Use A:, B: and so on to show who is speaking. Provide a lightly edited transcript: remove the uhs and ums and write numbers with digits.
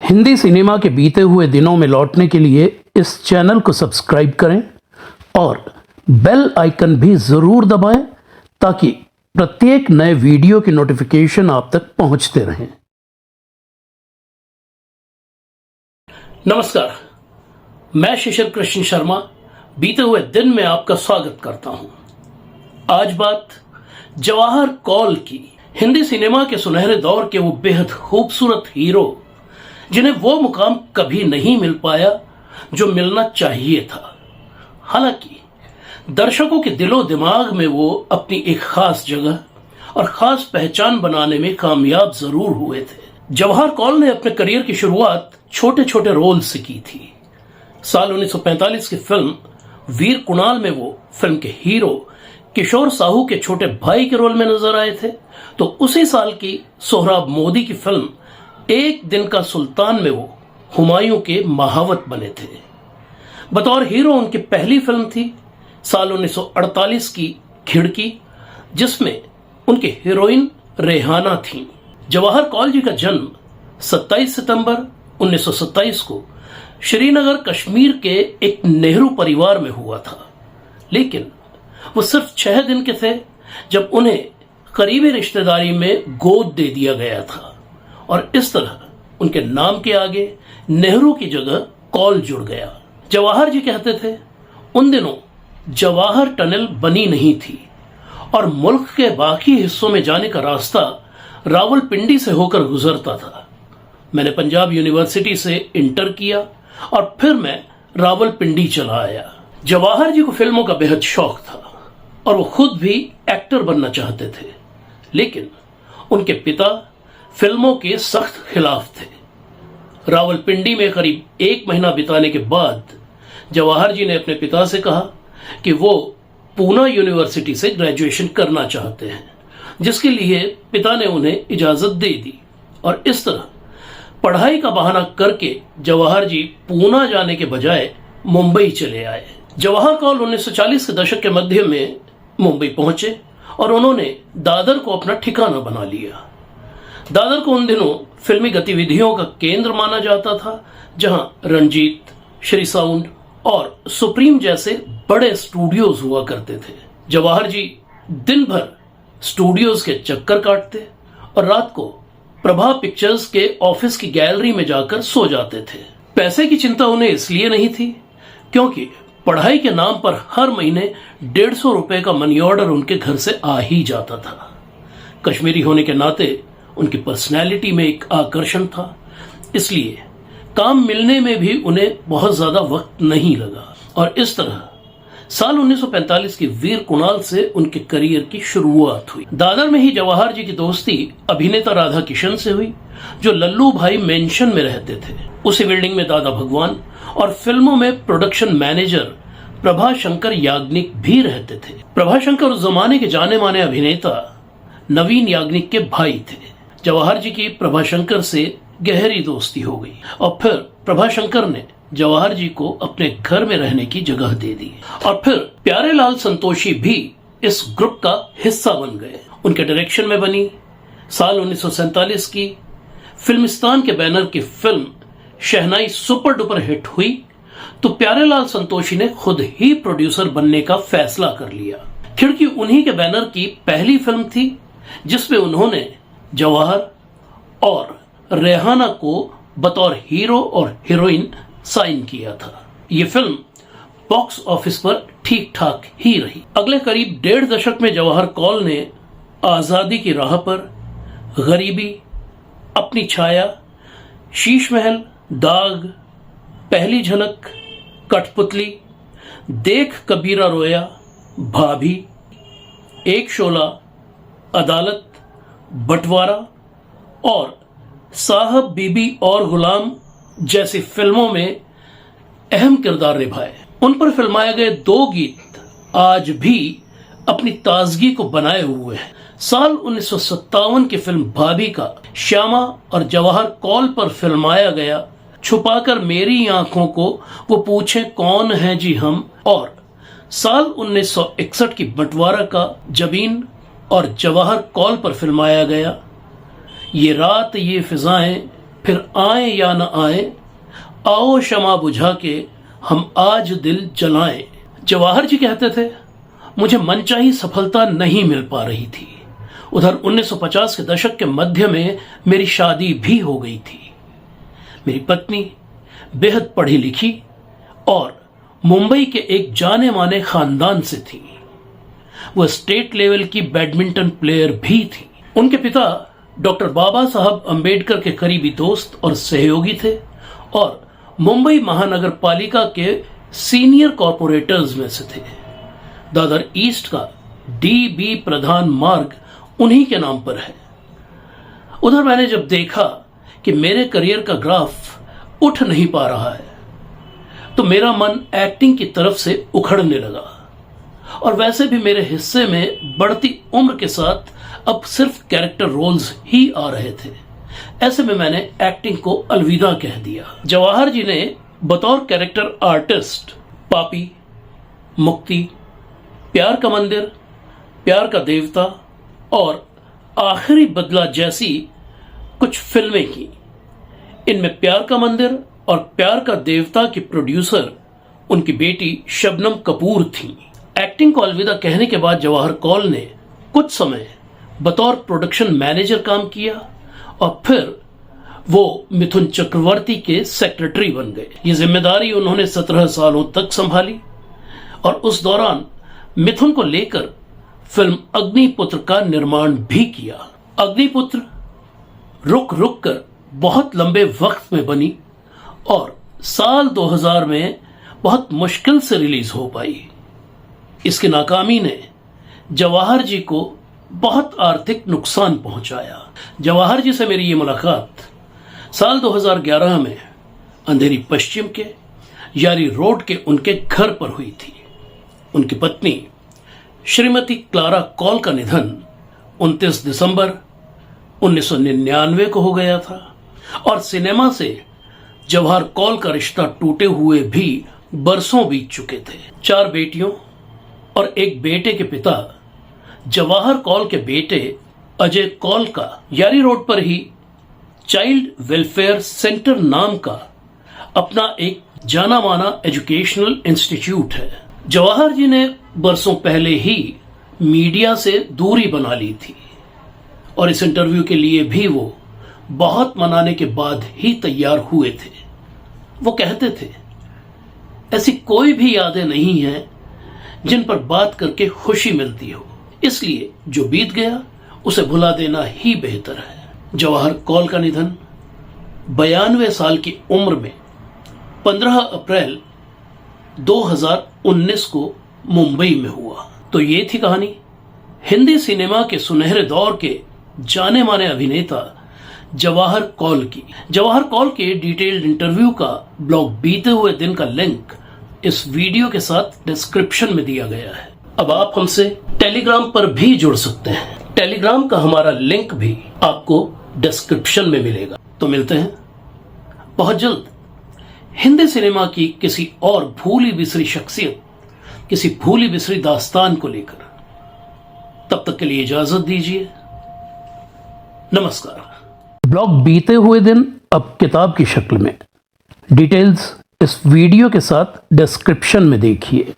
A: Hindi cinema के बीते हुए दिनों में लौटने के लिए इस चैनल को सब्सक्राइब करें और बेल आइकन भी जरूर दबाएं ताकि प्रत्येक नए वीडियो की नोटिफिकेशन आप तक पहुंचते रहें। नमस्कार, मैं शिशिर कृष्ण शर्मा बीते हुए दिन में आपका स्वागत करता हूं। आज बात जवाहर कौल की, हिंदी सिनेमा के सुनहरे दौर के वो बेहद खूबसूरत हीरो जिन्हें वो मुकाम कभी नहीं मिल पाया जो मिलना चाहिए था। हालांकि दर्शकों के दिलो दिमाग में वो अपनी एक खास जगह और खास पहचान बनाने में कामयाब जरूर हुए थे। जवाहर कौल ने अपने करियर की शुरुआत छोटे छोटे रोल से की थी। साल 1945 की फिल्म वीर कुणाल में वो फिल्म के हीरो किशोर साहू के छोटे भाई के रोल में नजर आए थे, तो उसी साल की सोहराब मोदी की फिल्म एक दिन का सुल्तान में वो हुमायूं के महावत बने थे। बतौर हीरो उनकी पहली फिल्म थी साल 1948 की खिड़की, जिसमें उनकी हीरोइन रेहाना थी। जवाहर कौल जी का जन्म 27 सितंबर 1927 को श्रीनगर कश्मीर के एक नेहरू परिवार में हुआ था, लेकिन वो सिर्फ 6 दिन के थे जब उन्हें करीबी रिश्तेदारी में गोद दे दिया गया था और इस तरह उनके नाम के आगे नेहरू की जगह कौल जुड़ गया। जवाहर जी कहते थे, उन दिनों जवाहर टनल बनी नहीं थी और मुल्क के बाकी हिस्सों में जाने का रास्ता रावलपिंडी से होकर गुजरता था। मैंने पंजाब यूनिवर्सिटी से इंटर किया और फिर मैं रावलपिंडी चला आया। जवाहर जी को फिल्मों का बेहद शौक था और वो खुद भी एक्टर बनना चाहते थे, लेकिन उनके पिता फिल्मों के सख्त खिलाफ थे। रावलपिंडी में करीब 1 महीना बिताने के बाद जवाहर जी ने अपने पिता से कहा कि वो पूना यूनिवर्सिटी से ग्रेजुएशन करना चाहते हैं, जिसके लिए पिता ने उन्हें इजाजत दे दी और इस तरह पढ़ाई का बहाना करके जवाहर जी पूना जाने के बजाय मुंबई चले आए। जवाहर कौल 1940 के दशक के मध्य में मुंबई पहुंचे और उन्होंने दादर को अपना ठिकाना बना लिया। दादर को उन दिनों फिल्मी गतिविधियों का केंद्र माना जाता था, जहां रंजीत, श्री साउंड और सुप्रीम जैसे बड़े स्टूडियोज हुआ करते थे। जवाहर जी दिन भर स्टूडियोज के चक्कर काटते और रात को प्रभा पिक्चर्स के ऑफिस की गैलरी में जाकर सो जाते थे। पैसे की चिंता उन्हें इसलिए नहीं थी क्योंकि पढ़ाई के नाम पर हर महीने 150 रुपए का मनी ऑर्डर उनके घर से आ ही जाता था। कश्मीरी होने के नाते उनकी पर्सनैलिटी में एक आकर्षण था, इसलिए काम मिलने में भी उन्हें बहुत ज्यादा वक्त नहीं लगा और इस तरह साल 1945 की वीर कुणाल से उनके करियर की शुरुआत हुई। दादर में ही जवाहर जी की दोस्ती अभिनेता राधा किशन से हुई, जो लल्लू भाई मेंशन में रहते थे। उसी बिल्डिंग में दादा भगवान और फिल्मों में प्रोडक्शन मैनेजर प्रभाशंकर याग्निक भी रहते थे। प्रभाशंकर उस जमाने के जाने माने अभिनेता नवीन याग्निक के भाई थे। जवाहर जी की प्रभाशंकर से गहरी दोस्ती हो गई और फिर प्रभाशंकर ने जवाहर जी को अपने घर में रहने की जगह दे दी और फिर प्यारेलाल संतोषी भी इस ग्रुप का हिस्सा बन गए। उनके डायरेक्शन में बनी साल 1947 की फिल्मिस्तान के बैनर की फिल्म शहनाई सुपर डुपर हिट हुई, तो प्यारेलाल संतोषी ने खुद ही प्रोड्यूसर बनने का फैसला कर लिया। खिड़की उन्हीं के बैनर की पहली फिल्म थी जिसमें उन्होंने जवाहर और रेहाना को बतौर हीरो और हीरोइन साइन किया था। ये फिल्म बॉक्स ऑफिस पर ठीक ठाक ही रही। अगले करीब 1.5 दशक में जवाहर कौल ने आजादी की राह पर, गरीबी, अपनी छाया, शीश महल, दाग, पहली झलक, कठपुतली, देख कबीरा रोया, भाभी, एक शोला, अदालत, बंटवारा और साहब बीबी और गुलाम जैसी फिल्मों में अहम किरदार निभाए। उन पर फिल्माए गए 2 गीत आज भी अपनी ताजगी को बनाए हुए हैं। साल 1957 की फिल्म भाभी का श्यामा और जवाहर कौल पर फिल्माया गया छुपाकर मेरी आंखों को वो पूछे कौन है जी हम, और साल 1961 की बंटवारा का जबीन और जवाहर कौल पर फिल्माया गया ये रात ये फिजाएं फिर आए या न आए, आओ शमा बुझा के हम आज दिल जलाएं। जवाहर जी कहते थे, मुझे मनचाही सफलता नहीं मिल पा रही थी। उधर 1950 के दशक के मध्य में मेरी शादी भी हो गई थी। मेरी पत्नी बेहद पढ़ी लिखी और मुंबई के एक जाने माने खानदान से थी। वह स्टेट लेवल की बैडमिंटन प्लेयर भी थी। उनके पिता डॉक्टर बाबा साहब अंबेडकर के करीबी दोस्त और सहयोगी थे और मुंबई महानगर पालिका के सीनियर कॉरपोरेटर्स में से थे। दादर ईस्ट का DB प्रधान मार्ग उन्हीं के नाम पर है। उधर मैंने जब देखा कि मेरे करियर का ग्राफ उठ नहीं पा रहा है तो मेरा मन एक्टिंग की तरफ से उखड़ने लगा और वैसे भी मेरे हिस्से में बढ़ती उम्र के साथ अब सिर्फ कैरेक्टर रोल्स ही आ रहे थे। ऐसे में मैंने एक्टिंग को अलविदा कह दिया। जवाहर जी ने बतौर कैरेक्टर आर्टिस्ट पापी, मुक्ति, प्यार का मंदिर, प्यार का देवता और आखिरी बदला जैसी कुछ फिल्में की। इनमें प्यार का मंदिर और प्यार का देवता की प्रोड्यूसर उनकी बेटी शबनम कपूर थी। एक्टिंग को अलविदा कहने के बाद जवाहर कौल ने कुछ समय बतौर प्रोडक्शन मैनेजर काम किया और फिर वो मिथुन चक्रवर्ती के सेक्रेटरी बन गए। ये जिम्मेदारी उन्होंने 17 सालों तक संभाली और उस दौरान मिथुन को लेकर फिल्म अग्निपुत्र का निर्माण भी किया। अग्निपुत्र रुक रुक कर बहुत लंबे वक्त में बनी और साल 2000 में बहुत मुश्किल से रिलीज हो पाई। इसकी नाकामी ने जवाहर जी को बहुत आर्थिक नुकसान पहुंचाया। जवाहर जी से मेरी ये मुलाकात साल 2011 में अंधेरी पश्चिम के यारी रोड के उनके घर पर हुई थी। उनकी पत्नी श्रीमती क्लारा कौल का निधन 29 दिसंबर 1999 को हो गया था और सिनेमा से जवाहर कौल का रिश्ता टूटे हुए भी बरसों बीत चुके थे। 4 बेटियों और एक बेटे के पिता जवाहर कौल के बेटे अजय कौल का यारी रोड पर ही चाइल्ड वेलफेयर सेंटर नाम का अपना एक जाना माना एजुकेशनल इंस्टीट्यूट है। जवाहर जी ने बरसों पहले ही मीडिया से दूरी बना ली थी और इस इंटरव्यू के लिए भी वो बहुत मनाने के बाद ही तैयार हुए थे। वो कहते थे, ऐसी कोई भी यादें नहीं हैं जिन पर बात करके खुशी मिलती हो, इसलिए जो बीत गया उसे भुला देना ही बेहतर है। जवाहर कौल का निधन 92 साल की उम्र में 15 अप्रैल 2019 को मुंबई में हुआ। तो ये थी कहानी हिंदी सिनेमा के सुनहरे दौर के जाने माने अभिनेता जवाहर कौल की। जवाहर कौल के डिटेल्ड इंटरव्यू का ब्लॉग बीते हुए दिन का लिंक इस वीडियो के साथ डिस्क्रिप्शन में दिया गया है। अब आप हमसे टेलीग्राम पर भी जुड़ सकते हैं। टेलीग्राम का हमारा लिंक भी आपको डिस्क्रिप्शन में मिलेगा। तो मिलते हैं बहुत जल्द हिंदी सिनेमा की किसी और भूली बिसरी शख्सियत, किसी भूली बिसरी दास्तान को लेकर। तब तक के लिए इजाजत दीजिए। नमस्कार। ब्लॉग बीते हुए दिन अब किताब की शक्ल में। डिटेल्स इस वीडियो के साथ डिस्क्रिप्शन में देखिए।